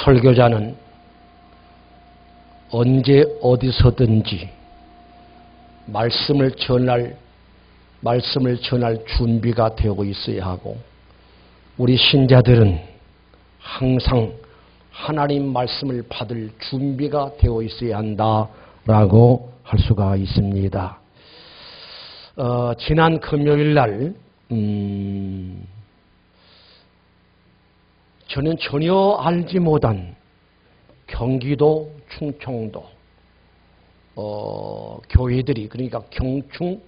설교자는 언제 어디서든지 말씀을 전할 준비가 되고 있어야 하고, 우리 신자들은 항상 하나님 말씀을 받을 준비가 되어 있어야 한다라고 할 수가 있습니다. 지난 금요일 날 저는 전혀 알지 못한 경기도, 충청도 교회들이, 그러니까 경충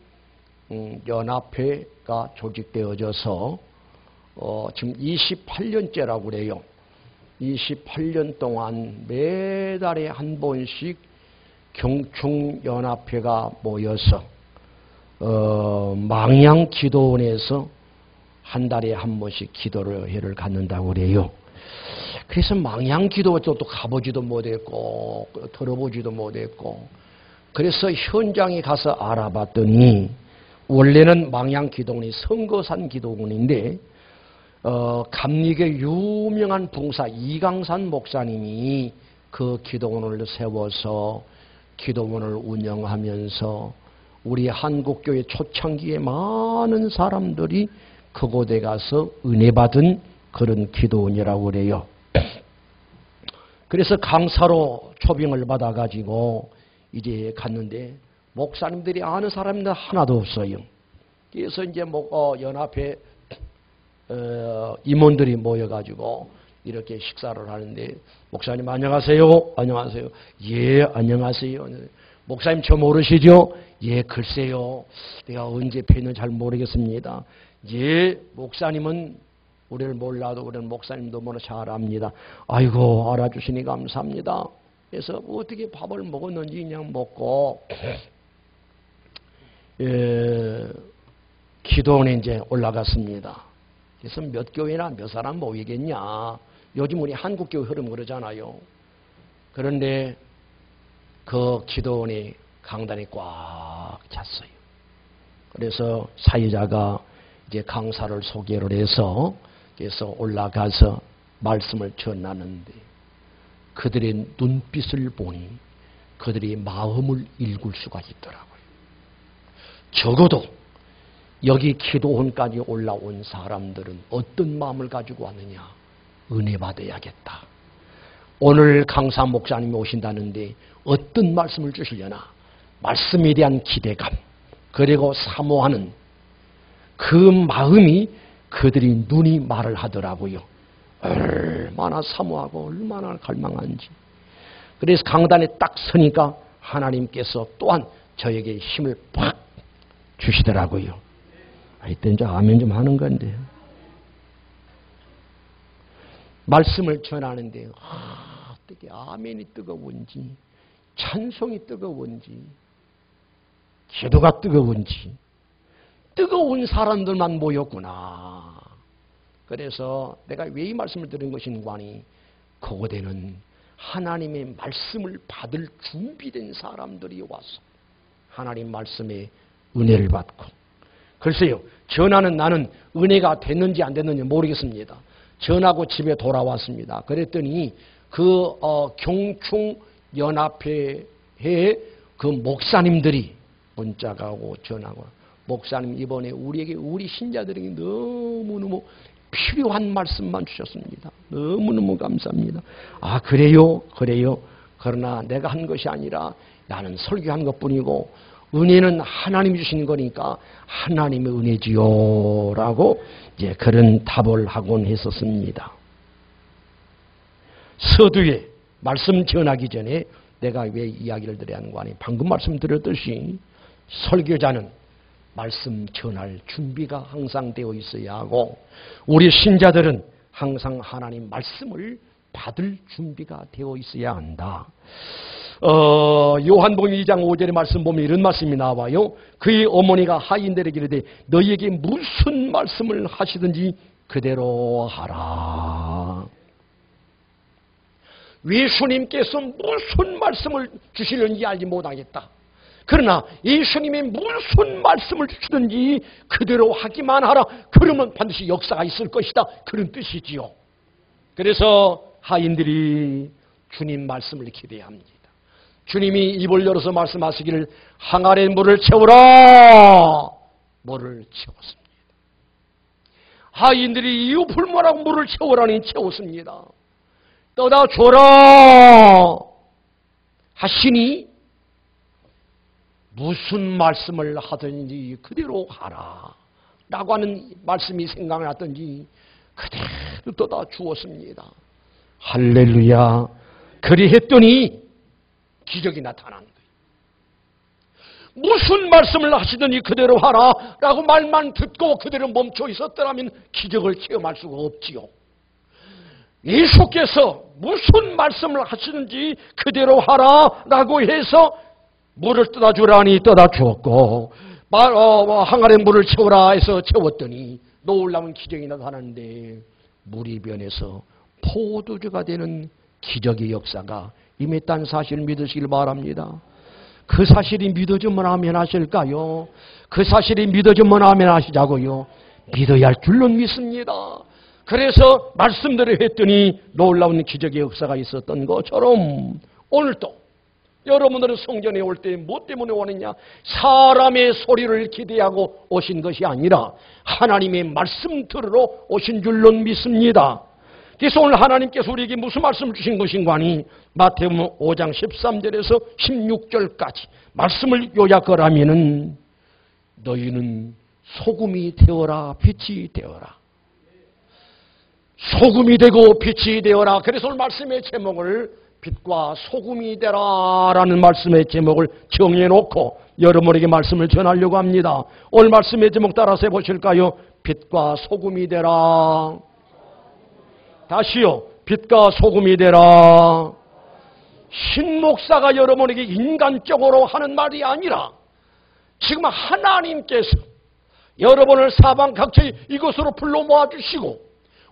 연합회가 조직되어져서 지금 28년째라고 그래요. 28년 동안 매달에 한 번씩 경충연합회가 모여서 망향기도원에서 한 달에 한 번씩 기도회를 갖는다고 그래요. 그래서 망향기도원도 또 가보지도 못했고 들어보지도 못했고, 그래서 현장에 가서 알아봤더니 원래는 망향기도원이 성거산 기도원인데 감리교 유명한 봉사 이강산 목사님이 그 기도원을 세워서 기도원을 운영하면서 우리 한국교회 초창기에 많은 사람들이 그곳에 가서 은혜 받은 그런 기도원이라고 그래요. 그래서 강사로 초빙을 받아가지고 이제 갔는데 목사님들이 아는 사람들 하나도 없어요. 그래서 이제 연합회 임원들이 모여가지고 이렇게 식사를 하는데, 목사님 안녕하세요. 안녕하세요. 예, 안녕하세요. 목사님 저 모르시죠? 예, 글쎄요. 내가 언제 뵀는지 잘 모르겠습니다. 예, 목사님은 우리를 몰라도 우리는 목사님도 뭐라 잘 압니다. 아이고, 알아주시니 감사합니다. 그래서 어떻게 밥을 먹었는지 그냥 먹고 기도원에 이제 올라갔습니다. 그래서 몇 교회나 몇 사람 모이겠냐. 요즘 우리 한국교회 흐름 그러잖아요. 그런데 그 기도원이 강단이 꽉 찼어요. 그래서 사회자가 이제 강사를 소개를 해서 그래서 올라가서 말씀을 전하는데, 그들의 눈빛을 보니 그들의 마음을 읽을 수가 있더라고요. 적어도 여기 기도원까지 올라온 사람들은 어떤 마음을 가지고 왔느냐? 은혜 받아야겠다. 오늘 강사 목사님이 오신다는데 어떤 말씀을 주시려나? 말씀에 대한 기대감, 그리고 사모하는 그 마음이 그들이 눈이 말을 하더라고요. 얼마나 사모하고 얼마나 갈망한지. 그래서 강단에 딱 서니까 하나님께서 또한 저에게 힘을 팍 주시더라고요. 이때 이제 아멘 좀 하는 건데, 말씀을 전하는데 어떻게 아멘이 뜨거운지, 찬송이 뜨거운지, 기도가 뜨거운지, 뜨거운 사람들만 모였구나. 그래서 내가 왜 이 말씀을 드린 것인가 하니, 그곳에는 하나님의 말씀을 받을 준비된 사람들이 와서 하나님 말씀에 은혜를 받고, 글쎄요, 전하는 나는 은혜가 됐는지 안 됐는지 모르겠습니다. 전하고 집에 돌아왔습니다. 그랬더니 그 경충연합회의 그 목사님들이 문자가 오고 전하고, 목사님 이번에 우리 신자들에게 너무너무 필요한 말씀만 주셨습니다. 너무너무 감사합니다. 아, 그래요? 그러나 내가 한 것이 아니라 나는 설교한 것뿐이고 은혜는 하나님이 주신 거니까 하나님의 은혜지요 라고 이제 그런 답을 하곤 했었습니다. 서두에 말씀 전하기 전에 내가 왜 이야기를 드려야 하는 거 아니, 방금 말씀드렸듯이 설교자는 말씀 전할 준비가 항상 되어 있어야 하고, 우리 신자들은 항상 하나님 말씀을 받을 준비가 되어 있어야 한다. 요한복음 2장 5절의 말씀 보면 이런 말씀이 나와요. 그의 어머니가 하인들에게 이르되 너희에게 무슨 말씀을 하시든지 그대로 하라. 예수님께서 무슨 말씀을 주시는지 알지 못하겠다. 그러나 예수님이 무슨 말씀을 주시든지 그대로 하기만 하라. 그러면 반드시 역사가 있을 것이다. 그런 뜻이지요. 그래서 하인들이 주님 말씀을 기대합니다. 주님이 입을 열어서 말씀하시기를 항아리에 물을 채우라. 물을 채웠습니다. 하인들이 이유 불문하고 물을 채우라니 채웠습니다. 떠다 줘라 하시니 무슨 말씀을 하든지 그대로 하라 라고 하는 말씀이 생각났든지 그대로 떠다 주었습니다. 할렐루야. 그리했더니 기적이 나타난 거예요. 무슨 말씀을 하시든지 그대로 하라 라고 말만 듣고 그대로 멈춰 있었더라면 기적을 체험할 수가 없지요. 예수께서 무슨 말씀을 하시든지 그대로 하라 라고 해서 물을 떠다 주라니 떠다 주었고 항아리에 물을 채우라 해서 채웠더니 놀라운 기적이 나타나는데 물이 변해서 포도주가 되는 기적의 역사가 임했다는 사실을 믿으시길 바랍니다. 그 사실이 믿어지면 아멘 하실까요? 그 사실이 믿어지면 아멘 하시자고요. 믿어야 할 줄로 믿습니다. 그래서 말씀대로 했더니 놀라운 기적의 역사가 있었던 것처럼 오늘도 여러분들은 성전에 올 때 뭐 때문에 오느냐? 사람의 소리를 기대하고 오신 것이 아니라 하나님의 말씀 들으러 오신 줄로 믿습니다. 그래서 오늘 하나님께서 우리에게 무슨 말씀을 주신 것인가 하니 마태복음 5장 13절에서 16절까지 말씀을 요약하라면은 너희는 소금이 되어라 빛이 되어라. 소금이 되고 빛이 되어라. 그래서 오늘 말씀의 제목을 빛과 소금이 되라라는 말씀의 제목을 정해놓고 여러분에게 말씀을 전하려고 합니다. 오늘 말씀의 제목 따라서 해보실까요? 빛과 소금이 되라. 다시요. 빛과 소금이 되라. 신목사가 여러분에게 인간적으로 하는 말이 아니라 지금 하나님께서 여러분을 사방 각처에 이곳으로 불러 모아주시고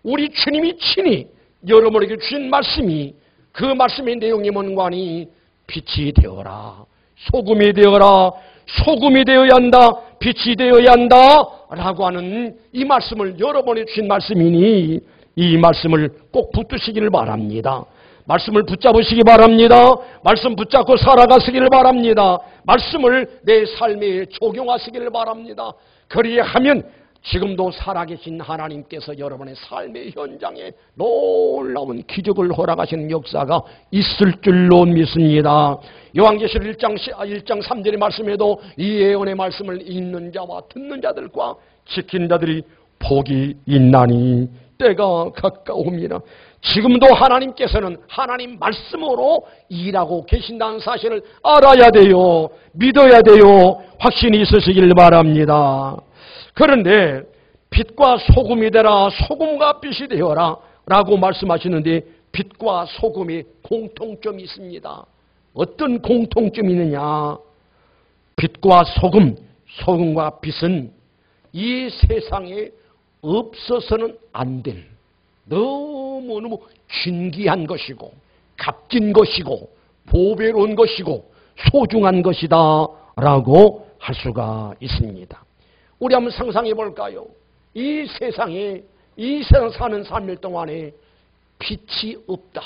우리 주님이 친히 여러분에게 주신 말씀이 그 말씀의 내용이 뭔가 하니 빛이 되어라. 소금이 되어라. 소금이 되어야 한다. 빛이 되어야 한다. 라고 하는 이 말씀을 여러분이 주신 말씀이니 이 말씀을 꼭 붙드시기를 바랍니다. 말씀을 붙잡으시기 바랍니다. 말씀 붙잡고 살아가시기를 바랍니다. 말씀을 내 삶에 적용하시기를 바랍니다. 그리하면 지금도 살아계신 하나님께서 여러분의 삶의 현장에 놀라운 기적을 허락하시는 역사가 있을 줄로 믿습니다. 요한계시록 1장 3절의 말씀에도 이 예언의 말씀을 읽는 자와 듣는 자들과 지키는 자들이 복이 있나니 때가 가까웁니다. 지금도 하나님께서는 하나님 말씀으로 일하고 계신다는 사실을 알아야 돼요. 믿어야 돼요. 확신이 있으시길 바랍니다. 그런데 빛과 소금이 되라. 소금과 빛이 되어라 라고 말씀하시는데 빛과 소금의 공통점이 있습니다. 어떤 공통점이 있느냐? 빛과 소금, 소금과 빛은 이 세상에 없어서는 안 될 너무너무 진귀한 것이고 값진 것이고 보배로운 것이고 소중한 것이다 라고 할 수가 있습니다. 우리 한번 상상해 볼까요? 이 세상에 이 세상 사는 3일 동안에 빛이 없다.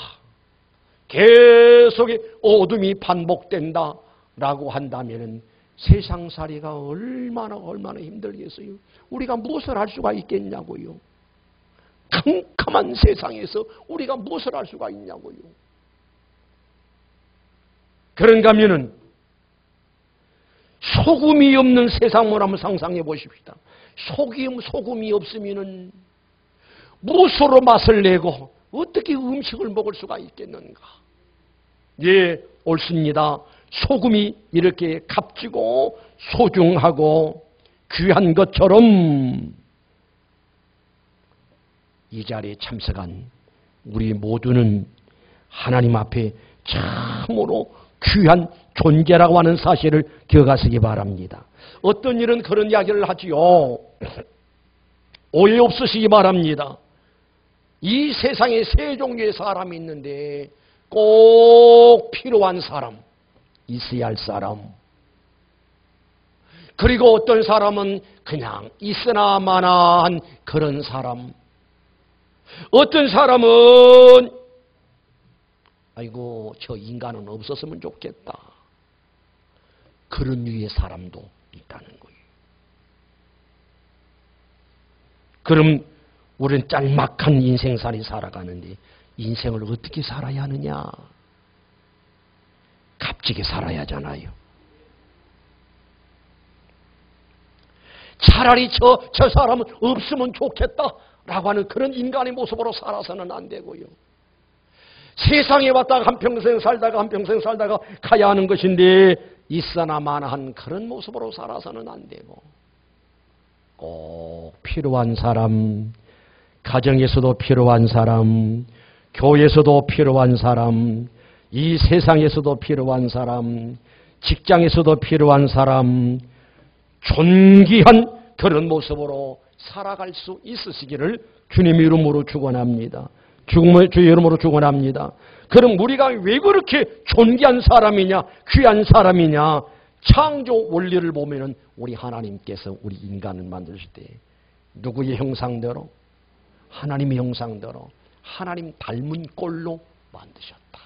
계속 어둠이 반복된다 라고 한다면 세상살이가 얼마나 힘들겠어요. 우리가 무엇을 할 수가 있겠냐고요. 캄캄한 세상에서 우리가 무엇을 할 수가 있냐고요. 그런가 하면은 소금이 없는 세상을 한번 상상해 보십시다. 소금이 없으면은 무엇으로 맛을 내고 어떻게 음식을 먹을 수가 있겠는가? 예, 옳습니다. 소금이 이렇게 값지고 소중하고 귀한 것처럼 이 자리에 참석한 우리 모두는 하나님 앞에 참으로 귀한 존재라고 하는 사실을 기억하시기 바랍니다. 어떤 일은 그런 이야기를 하지요. 오해 없으시기 바랍니다. 이 세상에 세 종류의 사람이 있는데 꼭 필요한 사람, 있어야 할 사람, 그리고 어떤 사람은 그냥 있으나 마나한 그런 사람. 어떤 사람은 아이고 저 인간은 없었으면 좋겠다. 그런 류의 사람도 있다는 거예요. 그럼 우리는 짤막한 인생살이 살아가는데 인생을 어떻게 살아야 하느냐? 값지게 살아야 하잖아요. 차라리 저 사람은 없으면 좋겠다라고 하는 그런 인간의 모습으로 살아서는 안 되고요. 세상에 왔다가 한평생 살다가 가야 하는 것인데 있으나 마나한 그런 모습으로 살아서는 안 되고 꼭 필요한 사람, 가정에서도 필요한 사람, 교회에서도 필요한 사람, 이 세상에서도 필요한 사람, 직장에서도 필요한 사람, 존귀한 그런 모습으로 살아갈 수 있으시기를 주님 이름으로 축원합니다. 주의 이름으로 축원합니다. 그럼 우리가 왜 그렇게 존귀한 사람이냐, 귀한 사람이냐? 창조 원리를 보면은 우리 하나님께서 우리 인간을 만드실 때 누구의 형상대로? 하나님의 형상대로 하나님 닮은 꼴로 만드셨다.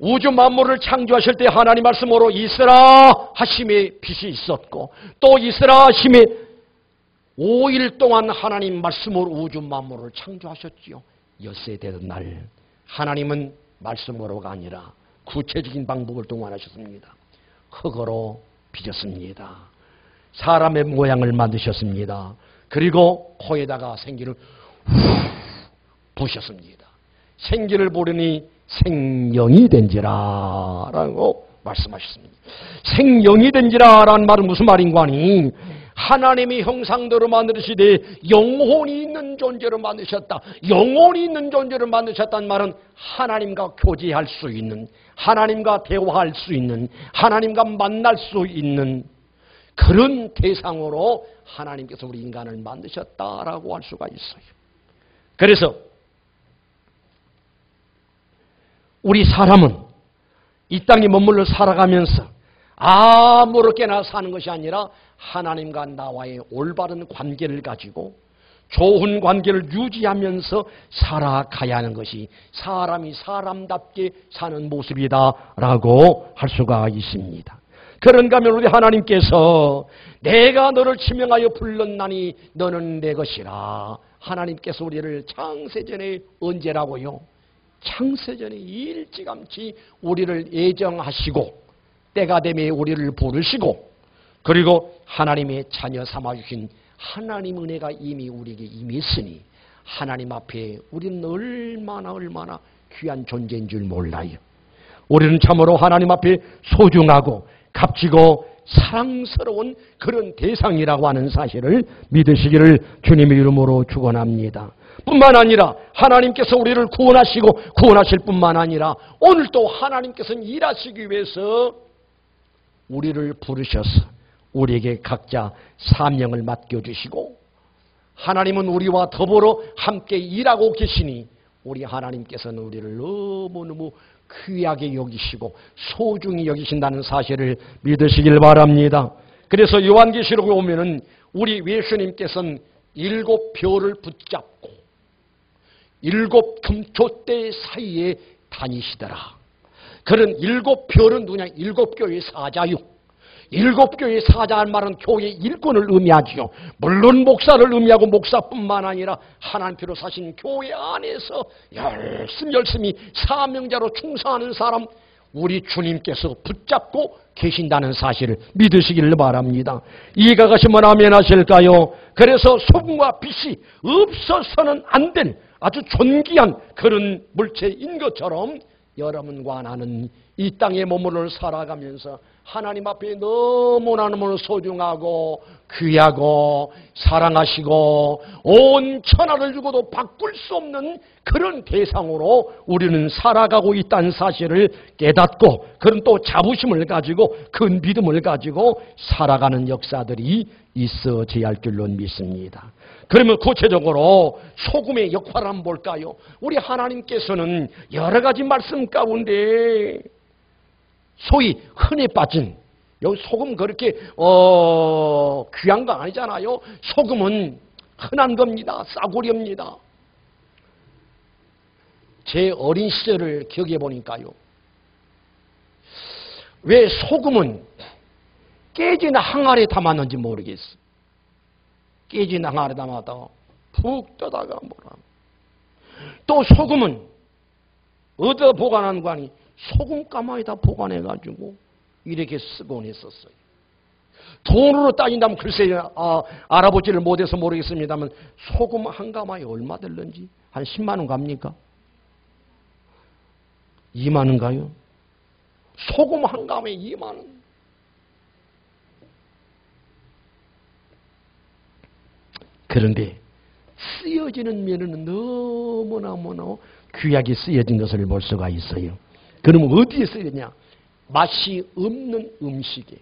우주 만물을 창조하실 때 하나님 말씀으로 있으라 하심의 빛이 있었고 또 있으라 하심의 5일 동안 하나님 말씀으로 우주 만물을 창조하셨지요. 엿새 되던 날 하나님은 말씀으로가 아니라 구체적인 방법을 동원하셨습니다. 흙으로 빚었습니다. 사람의 모양을 만드셨습니다. 그리고 코에다가 생기를 부으셨습니다. 생기를 보려니 생명이 된지라 라고 말씀하셨습니다. 생명이 된지라 라는 말은 무슨 말인가 하니 하나님의 형상대로 만드시되 영혼이 있는 존재로 만드셨다. 영혼이 있는 존재로 만드셨다는 말은 하나님과 교제할 수 있는, 하나님과 대화할 수 있는, 하나님과 만날 수 있는 그런 대상으로 하나님께서 우리 인간을 만드셨다라고 할 수가 있어요. 그래서 우리 사람은 이 땅에 머물러 살아가면서 아무렇게나 사는 것이 아니라 하나님과 나와의 올바른 관계를 가지고 좋은 관계를 유지하면서 살아가야 하는 것이 사람이 사람답게 사는 모습이다라고 할 수가 있습니다. 그런가 하면 우리 하나님께서 내가 너를 지명하여 불렀나니 너는 내 것이라. 하나님께서 우리를 창세전에 언제라고요? 창세전에 일찌감치 우리를 예정하시고 때가 되면 우리를 부르시고 그리고 하나님의 자녀 삼아주신 하나님 은혜가 이미 우리에게 임했으니 하나님 앞에 우리는 얼마나 귀한 존재인 줄 몰라요. 우리는 참으로 하나님 앞에 소중하고 값지고 사랑스러운 그런 대상이라고 하는 사실을 믿으시기를 주님의 이름으로 축원합니다. 뿐만 아니라 하나님께서 우리를 구원하시고 구원하실 뿐만 아니라 오늘도 하나님께서는 일하시기 위해서 우리를 부르셔서 우리에게 각자 사명을 맡겨주시고 하나님은 우리와 더불어 함께 일하고 계시니 우리 하나님께서는 우리를 너무너무 귀하게 여기시고 소중히 여기신다는 사실을 믿으시길 바랍니다. 그래서 요한계시록에 보면은 우리 예수님께서는 7별을 붙잡고 7 금토대 사이에 다니시더라. 그런 7별은 누구냐? 7교회 사자요. 7교회 사자한 말은 교회 일꾼을 의미하지요. 물론 목사를 의미하고 목사뿐만 아니라 하나님께로 사신 교회 안에서 열심히 사명자로 충성하는 사람 우리 주님께서 붙잡고 계신다는 사실을 믿으시기를 바랍니다. 이해가 가시면 아멘 하실까요? 그래서 소금과 빛이 없어서는 안 된 아주 존귀한 그런 물체인 것처럼 여러분과 나는 이 땅에 머물러 살아가면서 하나님 앞에 너무나 소중하고 귀하고 사랑하시고 온 천하를 주고도 바꿀 수 없는 그런 대상으로 우리는 살아가고 있다는 사실을 깨닫고 그런 또 자부심을 가지고 큰 믿음을 가지고 살아가는 역사들이 있어져야 할 줄로 믿습니다. 그러면 구체적으로 소금의 역할을 한번 볼까요? 우리 하나님께서는 여러 가지 말씀 가운데 소위 흔해 빠진 여기 소금 그렇게 귀한 거 아니잖아요. 소금은 흔한 겁니다. 싸구려입니다. 제 어린 시절을 기억해 보니까요. 왜 소금은 깨진 항아리에 담았는지 모르겠어. 깨진 항아리에 담았다가 푹 떠다가 뭐라. 또 소금은 어디다 보관하는 거 아니? 소금 가마에다 보관해가지고 이렇게 쓰곤 했었어요. 돈으로 따진다면 글쎄요, 알아보지를 못해서 모르겠습니다만 소금 한 가마에 얼마 들는지 한 10만 원 갑니까? 2만 원가요? 소금 한 가마에 2만 원. 그런데 쓰여지는 면은 너무나 귀하게 쓰여진 것을 볼 수가 있어요. 그러면 어디에 쓰여냐? 맛이 없는 음식에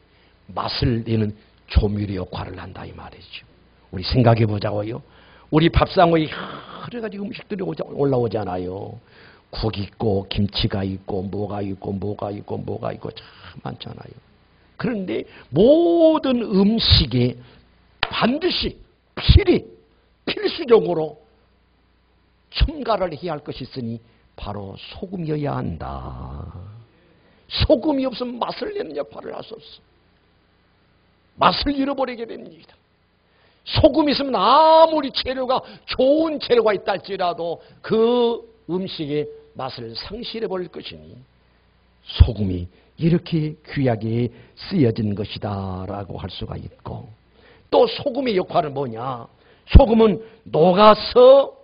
맛을 내는 조미료 역할을 한다 이 말이죠. 우리 생각해 보자고요. 우리 밥상에 여러 가지 음식들이 올라오잖아요. 국 있고 김치가 있고 뭐가 있고 참 많잖아요. 그런데 모든 음식에 반드시 필수적으로 첨가를 해야 할 것이 있으니 바로 소금이어야 한다. 소금이 없으면 맛을 내는 역할을 할 수 없어. 맛을 잃어버리게 됩니다. 소금이 있으면 아무리 재료가 좋은 재료가 있다 할지라도 그 음식의 맛을 상실해버릴 것이니 소금이 이렇게 귀하게 쓰여진 것이다 라고 할 수가 있고, 또 소금의 역할은 뭐냐? 소금은 녹아서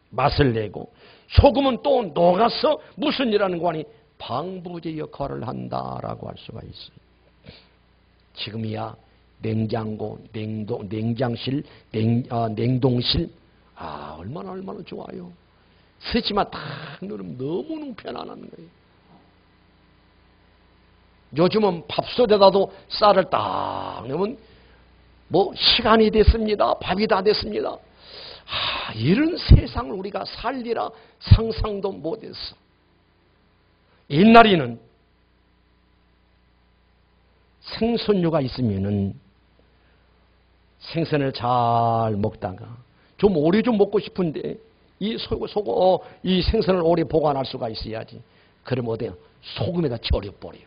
맛을 내고, 소금은 또 녹아서 무슨 일하는 거 아니? 방부제 역할을 한다라고 할 수가 있어요. 지금이야 냉장고, 냉장실, 냉동실, 얼마나 좋아요. 스위치만 딱 누르면 너무너무 편안한 거예요. 요즘은 밥솥에다도 쌀을 딱 넣으면 시간이 됐습니다. 밥이 다 됐습니다. 이런 세상을 우리가 살리라 상상도 못했어. 옛날에는 생선류가 있으면은 생선을 잘 먹다가 좀 오래 좀 먹고 싶은데 이 생선을 오래 보관할 수가 있어야지. 그러면 어때요? 소금에다 절여버려요.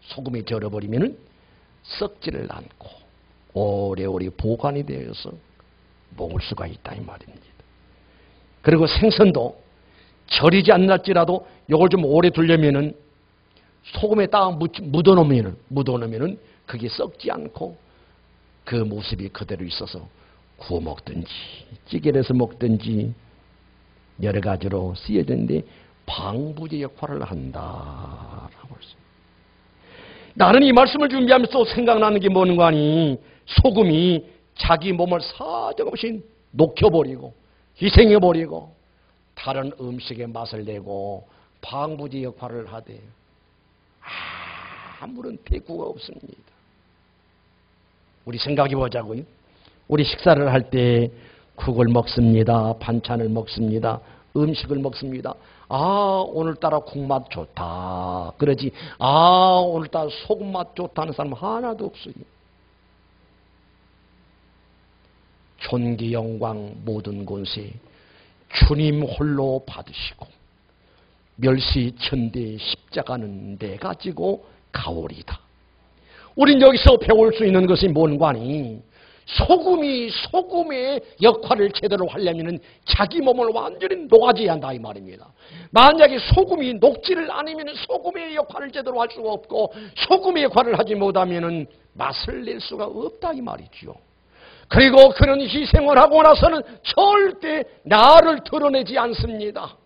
소금에 절여버리면은 썩지를 않고 오래오래 보관이 되어서 먹을 수가 있다 이 말입니다. 그리고 생선도 절이지 않았지라도 이걸 좀 오래 두려면은 소금에 딱 묻어놓으면은 그게 썩지 않고 그 모습이 그대로 있어서 구워 먹든지 찌개를 해서 먹든지 여러 가지로 쓰여졌는데 방부제 역할을 한다라고 할 수 있습니다. 나는 이 말씀을 준비하면서 생각나는 게 뭐는 거 아니? 소금이 자기 몸을 사정없이 녹여버리고 희생해버리고 다른 음식의 맛을 내고 방부제 역할을 하되 아무런 대꾸가 없습니다. 우리 생각해 보자고요. 우리 식사를 할 때 국을 먹습니다. 반찬을 먹습니다. 음식을 먹습니다. 오늘따라 국맛 좋다. 그러지. 오늘따라 소금맛 좋다는 사람 하나도 없어요. 존귀 영광 모든 권세 주님 홀로 받으시고 멸시 천대 십자가는 내가 지고 가오리다. 우린 여기서 배울 수 있는 것이 뭔가니? 소금이 소금의 역할을 제대로 하려면 자기 몸을 완전히 녹아져야 한다 이 말입니다. 만약에 소금이 녹지를 않으면 소금의 역할을 제대로 할 수가 없고 소금의 역할을 하지 못하면 맛을 낼 수가 없다 이 말이죠. 그리고 그런 희생을 하고 나서는 절대 나를 드러내지 않습니다.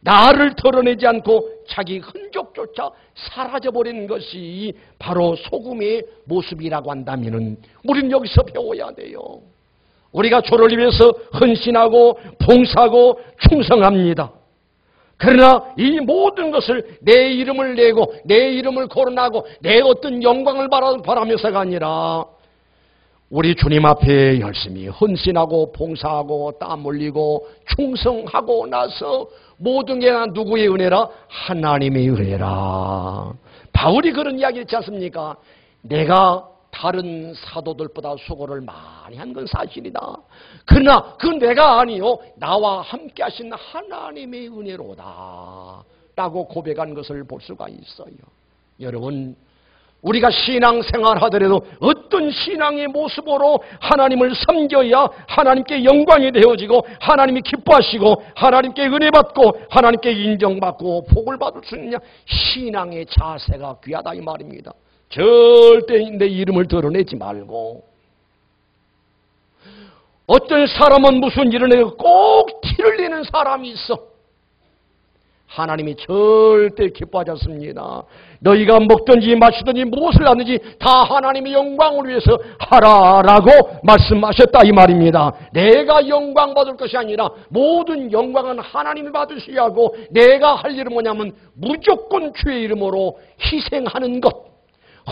나를 드러내지 않고 자기 흔적조차 사라져버리는 것이 바로 소금의 모습이라고 한다면 우리는 여기서 배워야 돼요. 우리가 주를 위해서 헌신하고 봉사하고 충성합니다. 그러나 이 모든 것을 내 이름을 내고 내 이름을 거론하고 내 어떤 영광을 바라면서가 아니라 우리 주님 앞에 열심히 헌신하고 봉사하고 땀 흘리고 충성하고 나서 모든 게 누구의 은혜라? 하나님의 은혜라. 바울이 그런 이야기 했지 않습니까? 내가 다른 사도들보다 수고를 많이 한 건 사실이다. 그러나 그 내가 아니요 나와 함께 하신 하나님의 은혜로다 라고 고백한 것을 볼 수가 있어요. 여러분, 우리가 신앙생활 하더라도 어떤 신앙의 모습으로 하나님을 섬겨야 하나님께 영광이 되어지고 하나님이 기뻐하시고 하나님께 은혜 받고 하나님께 인정받고 복을 받을 수 있느냐, 신앙의 자세가 귀하다 이 말입니다. 절대 내 이름을 드러내지 말고, 어떤 사람은 무슨 일을 해도 꼭 티를 내는 사람이 있어. 하나님이 절대 기뻐하지 않습니다. 너희가 먹든지 마시든지 무엇을 하든지 다 하나님의 영광을 위해서 하라라고 말씀하셨다 이 말입니다. 내가 영광 받을 것이 아니라 모든 영광은 하나님이 받으셔야 하고, 내가 할 일은 뭐냐면 무조건 주의 이름으로 희생하는 것,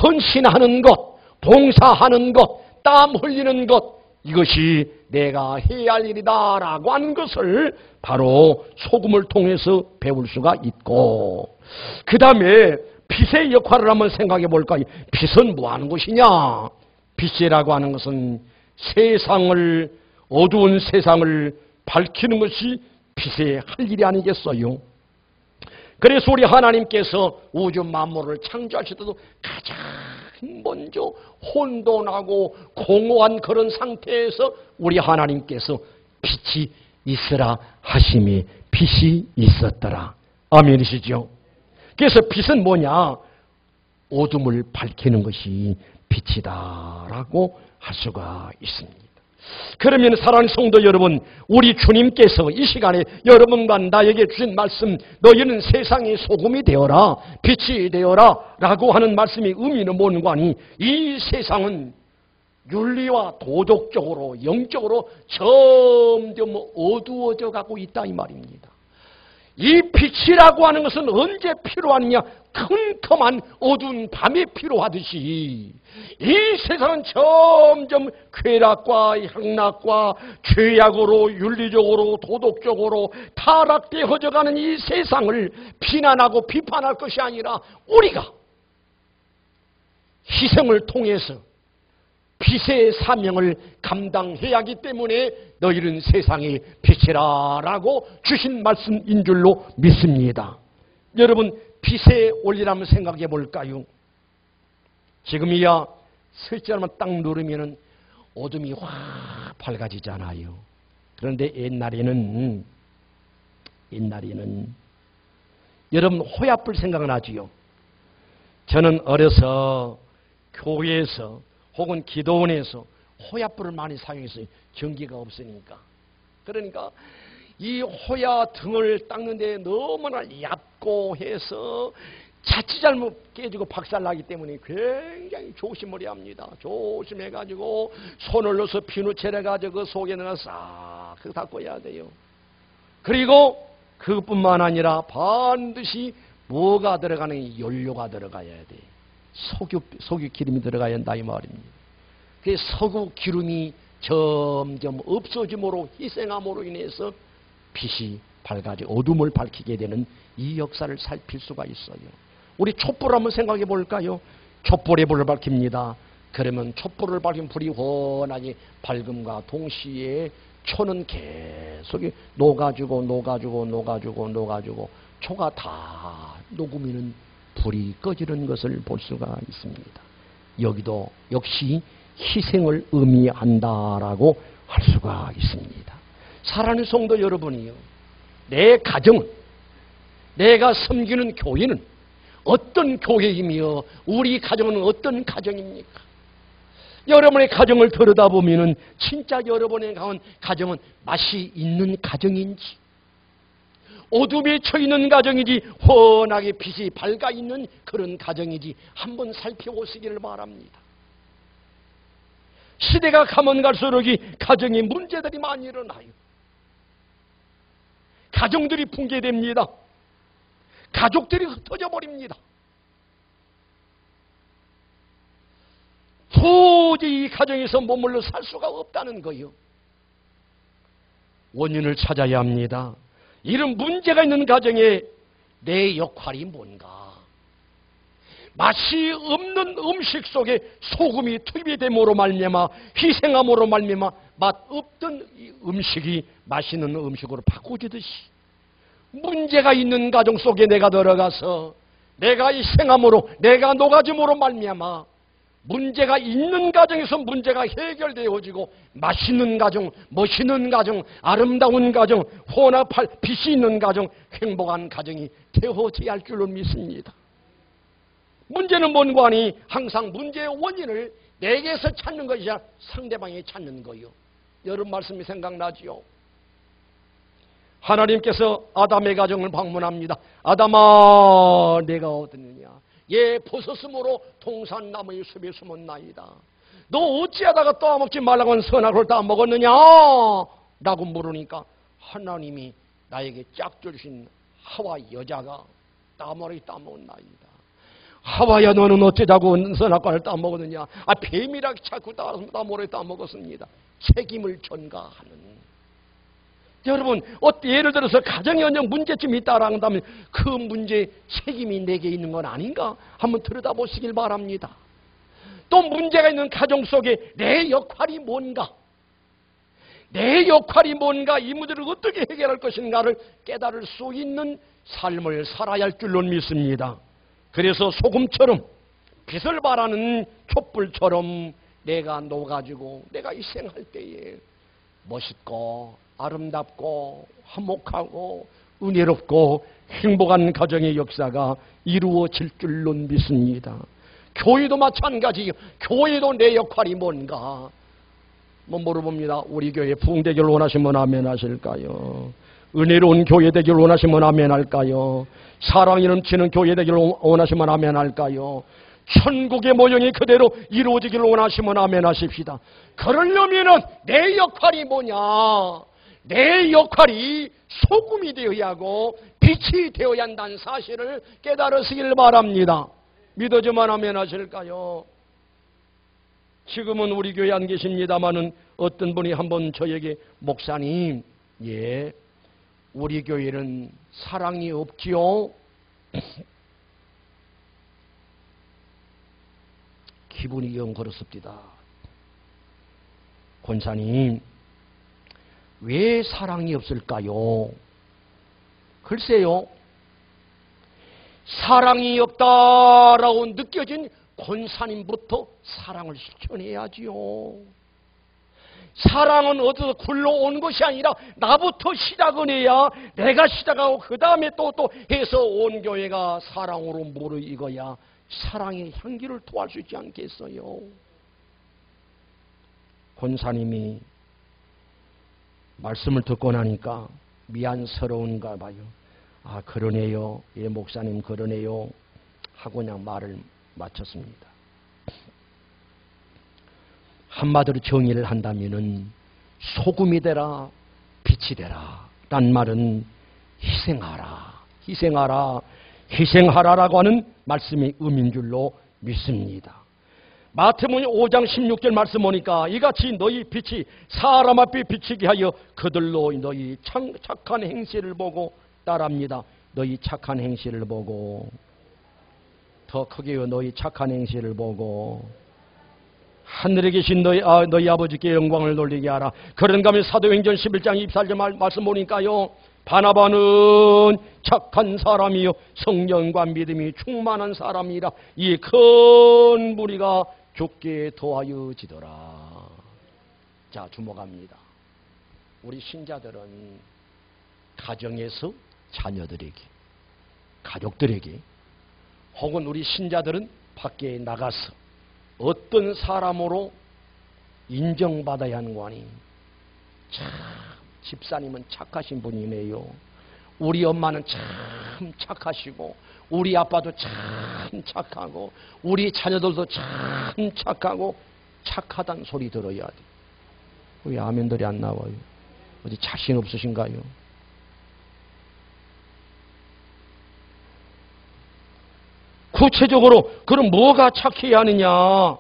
헌신하는 것, 봉사하는 것, 땀 흘리는 것, 이것이 내가 해야 할 일이다 라고 하는 것을 바로 소금을 통해서 배울 수가 있고, 그 다음에 빛의 역할을 한번 생각해 볼까요? 빛은 뭐 하는 것이냐? 빛이라고 하는 것은 세상을, 어두운 세상을 밝히는 것이 빛의 할 일이 아니겠어요? 그래서 우리 하나님께서 우주 만물을 창조하실 때도 가장 먼저 혼돈하고 공허한 그런 상태에서 우리 하나님께서 빛이 있으라 하심이 빛이 있었더라. 아멘이시죠? 그래서 빛은 뭐냐? 어둠을 밝히는 것이 빛이다라고 할 수가 있습니다. 그러면 사랑하는 성도 여러분, 우리 주님께서 이 시간에 여러분과 나에게 주신 말씀, 너희는 세상의 소금이 되어라, 빛이 되어라 라고 하는 말씀의 의미는 뭔가 하니, 이 세상은 윤리와 도덕적으로 영적으로 점점 어두워져 가고 있다 이 말입니다. 이 빛이라고 하는 것은 언제 필요하느냐? 컴컴한 어두운 밤에 필요하듯이 이 세상은 점점 쾌락과 향락과 죄악으로 윤리적으로 도덕적으로 타락되어져가는 이 세상을 비난하고 비판할 것이 아니라 우리가 희생을 통해서 빛의 사명을 감당해야 하기 때문에 너희는 세상의 빛이라 라고 주신 말씀인 줄로 믿습니다. 여러분, 빛의 원리를 생각해 볼까요? 지금이야 설치하면 딱 누르면 어둠이 확 밝아지잖아요. 그런데 옛날에는 여러분 호야불 생각나지요? 저는 어려서 교회에서 혹은 기도원에서 호야불을 많이 사용했어요. 전기가 없으니까. 그러니까 이 호야 등을 닦는데 너무나 얕고 해서 자칫 잘못 깨지고 박살나기 때문에 굉장히 조심을 해야 합니다. 조심해가지고 손을 넣어서 비누칠해가지고 그 속에 넣어서 싹 닦아야 돼요. 그리고 그것뿐만 아니라 반드시 뭐가 들어가는 연료가 들어가야 돼. 석유 기름이 들어가야 한다 이 말입니다. 그 석유 기름이 점점 없어짐으로 희생함으로 인해서 빛이 밝아져 어둠을 밝히게 되는 이 역사를 살필 수가 있어요. 우리 촛불 한번 생각해 볼까요? 촛불에 불을 밝힙니다. 그러면 촛불을 밝힌 불이 훤하니 밝음과 동시에 초는 계속 녹아주고 초가 다 녹으면 불이 꺼지는 것을 볼 수가 있습니다. 여기도 역시 희생을 의미한다라고 할 수가 있습니다. 사랑하는 성도 여러분이요, 내 가정은, 내가 섬기는 교회는 어떤 교회이며 우리 가정은 어떤 가정입니까? 여러분의 가정을 들여다보면 진짜 여러분의 가정은 맛이 있는 가정인지, 어둠에 처있는 가정이지 훤하게 빛이 밝아있는 그런 가정이지 한번 살펴보시기를 바랍니다. 시대가 가면 갈수록 이 가정에 문제들이 많이 일어나요. 가정들이 붕괴됩니다. 가족들이 흩어져 버립니다. 도저히 이 가정에서 머물러 살 수가 없다는 거예요. 원인을 찾아야 합니다. 이런 문제가 있는 가정에 내 역할이 뭔가? 맛이 없는 음식 속에 소금이 투입이 됨으로 말미암아 희생함으로 말미암아 맛 없던 이 음식이 맛있는 음식으로 바꾸지듯이 문제가 있는 가정 속에 내가 들어가서 내가 희생함으로 내가 녹아짐으로 말미암아 문제가 있는 가정에서 문제가 해결되어지고 맛있는 가정, 멋있는 가정, 아름다운 가정, 혼합할 빛이 있는 가정, 행복한 가정이 되어져야 할 줄로 믿습니다. 문제는 뭔가 하니 항상 문제의 원인을 내게서 찾는 것이 아니라 상대방이 찾는 거요. 여러분 말씀이 생각나지요? 하나님께서 아담의 가정을 방문합니다. 아담아 내가 어디느냐? 예 벗었으므로 동산나무의 숲에 숨었나이다. 너 어찌하다가 따먹지 말라고 한 선악을 따먹었느냐? 라고 물으니까 하나님이 나에게 짝줄 주신 하와 여자가 따먹이 따먹었나이다. 하와야 너는 어찌다고 선악과를 따먹었느냐? 뱀이라 자꾸 따먹이 따먹었습니다. 책임을 전가하는. 여러분, 예를 들어서 가정에 어느 문제점이 있다라고 한다면 그 문제의 책임이 내게 있는 건 아닌가? 한번 들여다보시길 바랍니다. 또 문제가 있는 가정 속에 내 역할이 뭔가? 내 역할이 뭔가? 이 문제를 어떻게 해결할 것인가를 깨달을 수 있는 삶을 살아야 할 줄로 믿습니다. 그래서 소금처럼 빛을 발하는 촛불처럼 내가 녹아지고 내가 희생할 때에 멋있고 아름답고 화목하고 은혜롭고 행복한 가정의 역사가 이루어질 줄로 믿습니다. 교회도 마찬가지예요. 교회도 내 역할이 뭔가? 물어봅니다. 우리 교회 부흥되기를 원하시면 아멘 하실까요? 은혜로운 교회 되기를 원하시면 아멘 할까요? 사랑이 넘치는 교회 되기를 원하시면 아멘 할까요? 천국의 모형이 그대로 이루어지기를 원하시면 아멘 하십시다. 그러려면은 내 역할이 뭐냐? 내 역할이 소금이 되어야 하고 빛이 되어야 한다는 사실을 깨달으시길 바랍니다. 믿어주면 아멘 하실까요? 지금은 우리 교회 안 계십니다마는 어떤 분이 한번 저에게 목사님, 예, 우리 교회는 사랑이 없지요? 기분이 영 그렇습니다. 권사님, 왜 사랑이 없을까요? 글쎄요, 사랑이 없다라고 느껴진 권사님부터 사랑을 실천해야지요. 사랑은 어디서 굴러온 것이 아니라 나부터 시작을 해야 내가 시작하고 그 다음에 또 해서 온 교회가 사랑으로 무르익어야 사랑의 향기를 토할 수 있지 않겠어요? 권사님이 말씀을 듣고 나니까 미안스러운가 봐요. 아, 그러네요. 예, 목사님 그러네요. 하고 그냥 말을 마쳤습니다. 한마디로 정의를 한다면은 소금이 되라, 빛이 되라 란 말은 희생하라, 희생하라, 희생하라라고 하는 말씀이 의미인 줄로 믿습니다. 마태복음 5장 16절 말씀 보니까 이같이 너희 빛이 사람 앞에 비치게 하여 그들로 너희 착한 행실을 보고 따라합니다. 너희 착한 행실을 보고, 더 크게요, 너희 착한 행실을 보고 하늘에 계신 너희 아버지께 영광을 돌리게 하라. 그런가 하면 사도행전 11장 24절 말씀 보니까요, 바나바는 착한 사람이요 성령과 믿음이 충만한 사람이라 이 큰 무리가 좋게 도와여지더라. 자, 주목합니다. 우리 신자들은 가정에서 자녀들에게, 가족들에게, 혹은 우리 신자들은 밖에 나가서 어떤 사람으로 인정받아야 하는 거 아니? 참 집사님은 착하신 분이네요. 우리 엄마는 참 착하시고 우리 아빠도 참 착하고 우리 자녀들도 참 착하고 착하다는 소리 들어야 돼. 왜 아멘들이 안 나와요? 어디 자신 없으신가요? 구체적으로 그럼 뭐가 착해야 하느냐?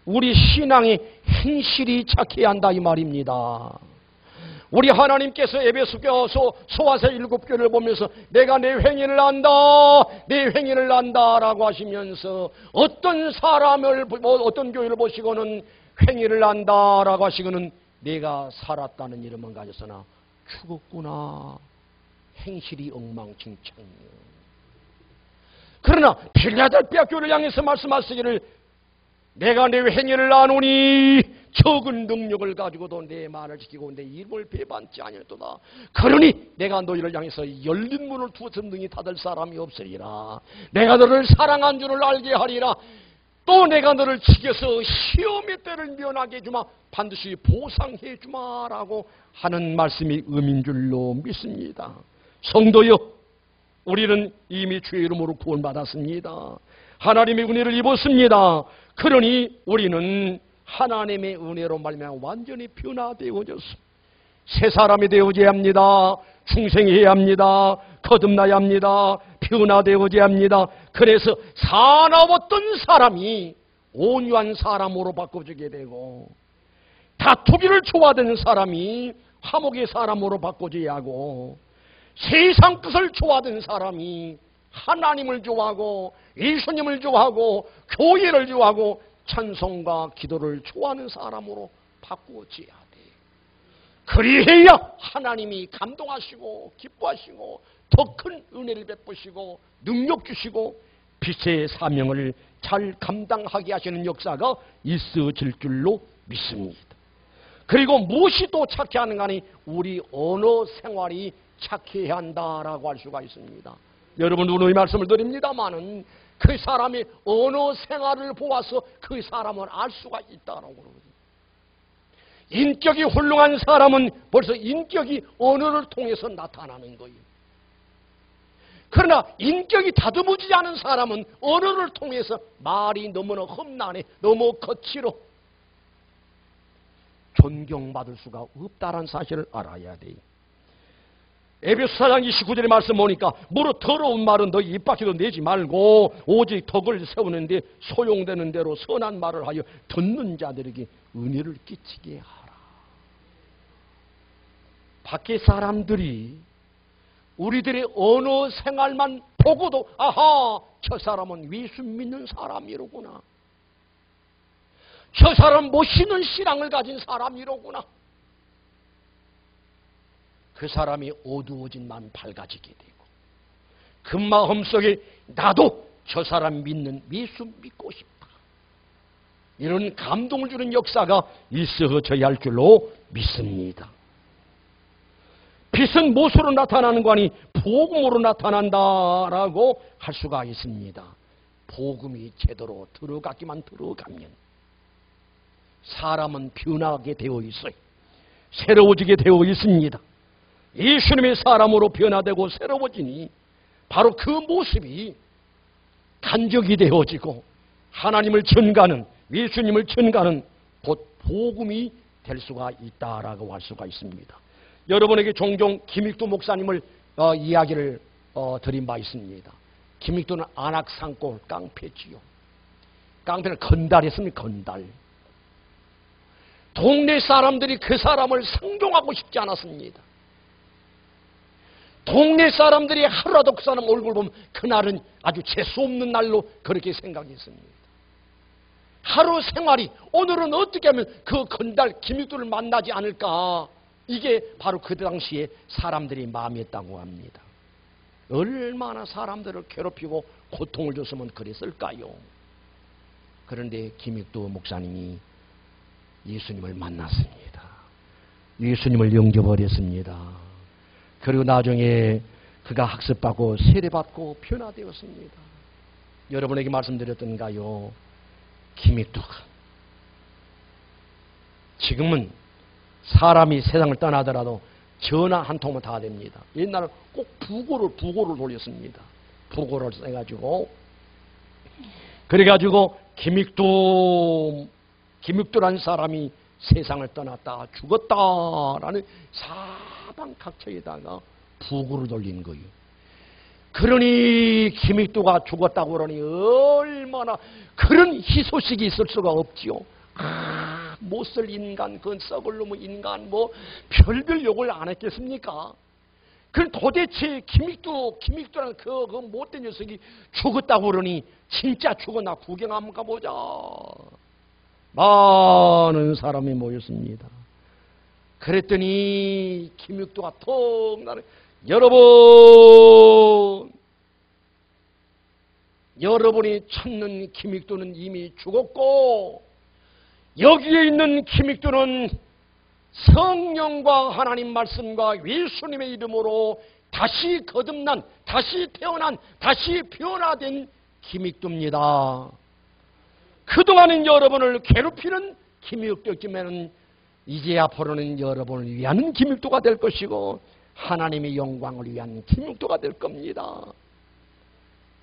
우리 신앙의 행실이 착해야 한다 이 말입니다. 우리 하나님께서 에베소서 소아서 7교를 보면서 내가 내 행위를 안다, 내 행위를 안다라고 하시면서 어떤 사람을, 어떤 교회를 보시고는 행위를 안다라고 하시고는 내가 살았다는 이름만 가졌으나 죽었구나. 행실이 엉망진창이요. 그러나 필라델피아 교회를 향해서 말씀하시기를 내가 내 행위를 아노니 적은 능력을 가지고도 내 말을 지키고 내 이름을 배반치 아니하도다. 그러니 내가 너희를 향해서 열린 문을 두어서 능히 닫을 사람이 없으리라. 내가 너를 사랑한 줄을 알게 하리라. 또 내가 너를 지켜서 시험의 때를 면하게 해주마. 반드시 보상해 주마라고 하는 말씀이 의미인 줄로 믿습니다. 성도여, 우리는 이미 주의 이름으로 구원받았습니다. 하나님의 은혜를 입었습니다. 그러니 우리는 하나님의 은혜로 말미암아 완전히 변화되어졌습니다. 새 사람이 되어져야 합니다. 충성해야 합니다. 거듭나야 합니다. 변화되어져야 합니다. 그래서 사나웠던 사람이 온유한 사람으로 바꿔주게 되고, 다투기를 좋아하는 사람이 화목의 사람으로 바꿔줘야 하고, 세상 뜻을 좋아하던 사람이 하나님을 좋아하고 예수님을 좋아하고 교회를 좋아하고 찬송과 기도를 좋아하는 사람으로 바꾸어져야 돼. 그리해야 하나님이 감동하시고 기뻐하시고 더 큰 은혜를 베푸시고 능력 주시고 빛의 사명을 잘 감당하게 하시는 역사가 있어질 줄로 믿습니다. 그리고 무엇이 또 착해 하는 간에 우리 언어 생활이 착해야 한다라고 할 수가 있습니다. 여러분, 누누이 말씀을 드립니다마는 그 사람의 언어 생활을 보아서 그 사람을 알 수가 있다라고 그러거든요. 인격이 훌륭한 사람은 벌써 인격이 언어를 통해서 나타나는 거예요. 그러나 인격이 다듬어지지 않은 사람은 언어를 통해서 말이 너무나 험난해, 너무 거칠어 존경받을 수가 없다는 사실을 알아야 돼요. 에베소 4장 29절의 말씀 보니까 무릇 더러운 말은 너 입 밖에도 내지 말고 오직 덕을 세우는데 소용되는 대로 선한 말을 하여 듣는 자들에게 은혜를 끼치게 하라. 밖에 사람들이 우리들의 언어 생활만 보고도 아하, 저 사람은 예수 믿는 사람이로구나, 저 사람은 멋있는 신앙을 가진 사람이로구나, 그 사람이 어두워진 마음이 밝아지게 되고 그 마음속에 나도 저 사람 믿는 예수 믿고 싶다, 이런 감동을 주는 역사가 있어져야 할 줄로 믿습니다. 빛은 무엇으로 나타나는 거 아니 복음으로 나타난다라고 할 수가 있습니다. 복음이 제대로 들어가기만 들어가면 사람은 변하게 되어 있어요. 새로워지게 되어 있습니다. 예수님의 사람으로 변화되고 새로워지니 바로 그 모습이 간적이 되어지고 하나님을 전가하는, 예수님을 전가하는 곧 복음이 될 수가 있다라고 할 수가 있습니다. 여러분에게 종종 김익두 목사님을 이야기를 드린 바 있습니다. 김익두는 안악산골 깡패지요. 깡패는 건달했습니다. 건달. 동네 사람들이 그 사람을 상종하고 싶지 않았습니다. 동네 사람들이 하루라도 그 사람 얼굴 보면 그날은 아주 재수 없는 날로 그렇게 생각했습니다. 하루 생활이 오늘은 어떻게 하면 그 건달 김익두를 만나지 않을까, 이게 바로 그 당시에 사람들이 마음이었다고 합니다. 얼마나 사람들을 괴롭히고 고통을 줬으면 그랬을까요? 그런데 김익두 목사님이 예수님을 만났습니다. 예수님을 영접하였습니다. 그리고 나중에 그가 학습받고 세례받고 변화되었습니다. 여러분에게 말씀드렸던가요? 김익두가 지금은 사람이 세상을 떠나더라도 전화 한 통은 다 됩니다. 옛날에 꼭 부고를 돌렸습니다. 부고를 써가지고 그래가지고 김익두라는 사람이 세상을 떠났다 죽었다라는 사방각처에다가 부고를 돌린 거예요. 그러니 김익두가 죽었다고 그러니 얼마나 그런 희소식이 있을 수가 없지요. 아, 못쓸 인간, 그 썩을 놈의 인간, 뭐 별별 욕을 안 했겠습니까? 그 도대체 김익두라는 그 못된 녀석이 죽었다고 그러니 진짜 죽었나 구경 한번 가보자. 많은 사람이 모였습니다. 그랬더니 김익두가 턱 나를 여러분이 찾는 김익두는 이미 죽었고 여기에 있는 김익두는 성령과 하나님 말씀과 예수님의 이름으로 다시 거듭난, 다시 태어난, 다시 변화된 김익두입니다. 그동안은 여러분을 괴롭히는 김익두였지만 이제 앞으로는 여러분을 위한 김익두가 될 것이고 하나님의 영광을 위한 김익두가 될 겁니다.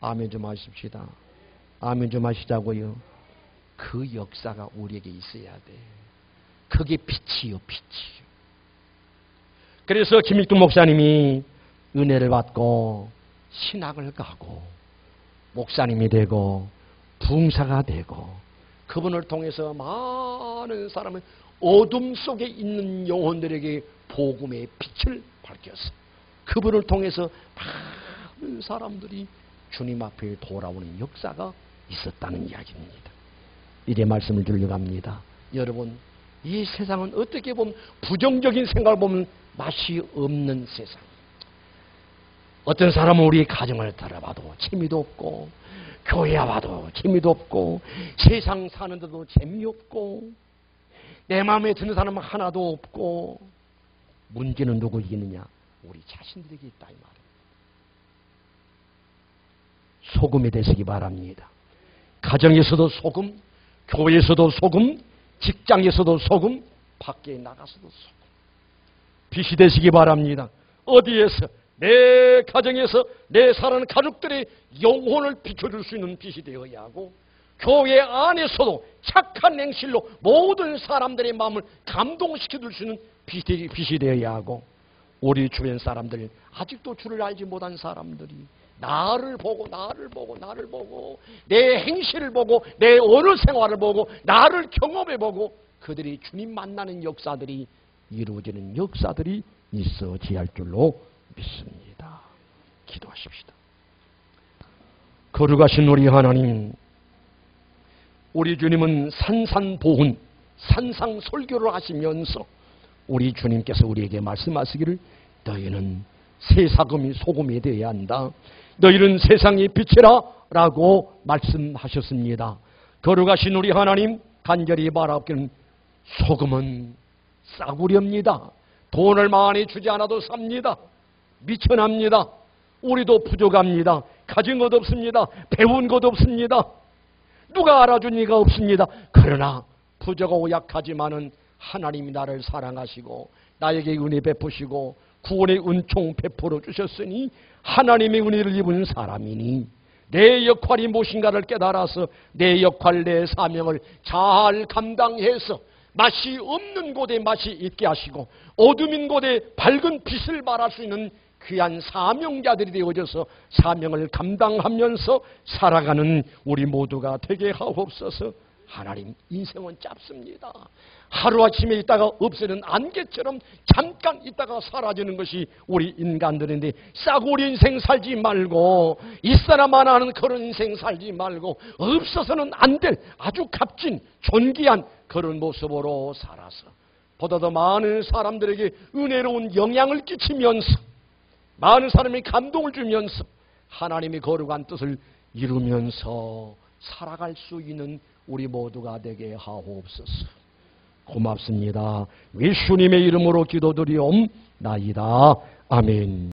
아멘 좀 하십시다. 아멘 좀 하시자고요. 그 역사가 우리에게 있어야 돼. 그게 빛이요, 빛이요. 그래서 김익두 목사님이 은혜를 받고 신학을 가고 목사님이 되고 부흥사가 되고 그분을 통해서 많은 사람은 어둠 속에 있는 영혼들에게 복음의 빛을 밝혔어. 그분을 통해서 많은 사람들이 주님 앞에 돌아오는 역사가 있었다는 이야기입니다. 이제 말씀을 드리려고 합니다. 여러분, 이 세상은 어떻게 보면 부정적인 생각을 보면 맛이 없는 세상. 어떤 사람은 우리 가정을 들어봐도 재미도 없고 교회 와봐도 재미도 없고 세상 사는데도 재미없고 내 마음에 드는 사람은 하나도 없고 문제는 누구에게 있느냐? 우리 자신들에게 있다 이 말이에요. 소금이 되시기 바랍니다. 가정에서도 소금, 교회에서도 소금, 직장에서도 소금, 밖에 나가서도 소금. 빛이 되시기 바랍니다. 어디에서? 내 가정에서 내 사랑하는 가족들의 영혼을 비춰줄 수 있는 빛이 되어야 하고 교회 안에서도 착한 행실로 모든 사람들의 마음을 감동시켜줄 수 있는 빛이 되어야 하고 우리 주변 사람들 아직도 주를 알지 못한 사람들이 나를 보고 내 행실을 보고 내 어느 생활을 보고 나를 경험해보고 그들이 주님 만나는 역사들이 이루어지는 역사들이 있어져야 할 줄로 믿습니다. 기도하십시다. 거룩하신 우리 하나님, 우리 주님은 산산보훈, 산상설교를 하시면서 우리 주님께서 우리에게 말씀하시기를 너희는 새사금이 소금이 되어야 한다. 너희는 세상의 빛이라 라고 말씀하셨습니다. 거룩하신 우리 하나님 간절히 바라옵기는 소금은 싸구려입니다. 돈을 많이 주지 않아도 삽니다. 미천합니다. 우리도 부족합니다. 가진 것 없습니다. 배운 것 없습니다. 누가 알아준 이가 없습니다. 그러나 부족하고 약하지만은 하나님이 나를 사랑하시고 나에게 은혜 베푸시고 구원의 은총 베풀어 주셨으니 하나님의 은혜를 입은 사람이니 내 역할이 무엇인가를 깨달아서 내 역할, 내 사명을 잘 감당해서 맛이 없는 곳에 맛이 있게 하시고 어둠인 곳에 밝은 빛을 발할 수 있는 귀한 사명자들이 되어져서 사명을 감당하면서 살아가는 우리 모두가 되게 하옵소서. 하나님, 인생은 짧습니다. 하루아침에 있다가 없어지는 안개처럼 잠깐 있다가 사라지는 것이 우리 인간들인데 싸구려 인생 살지 말고 있어야만 하는 그런 인생 살지 말고 없어서는 안 될 아주 값진 존귀한 그런 모습으로 살아서 보다 더 많은 사람들에게 은혜로운 영향을 끼치면서 많은 사람이 감동을 주면서 하나님의 거룩한 뜻을 이루면서 살아갈 수 있는 우리 모두가 되게 하옵소서. 고맙습니다. 예수님의 이름으로 기도드리옵나이다. 아멘.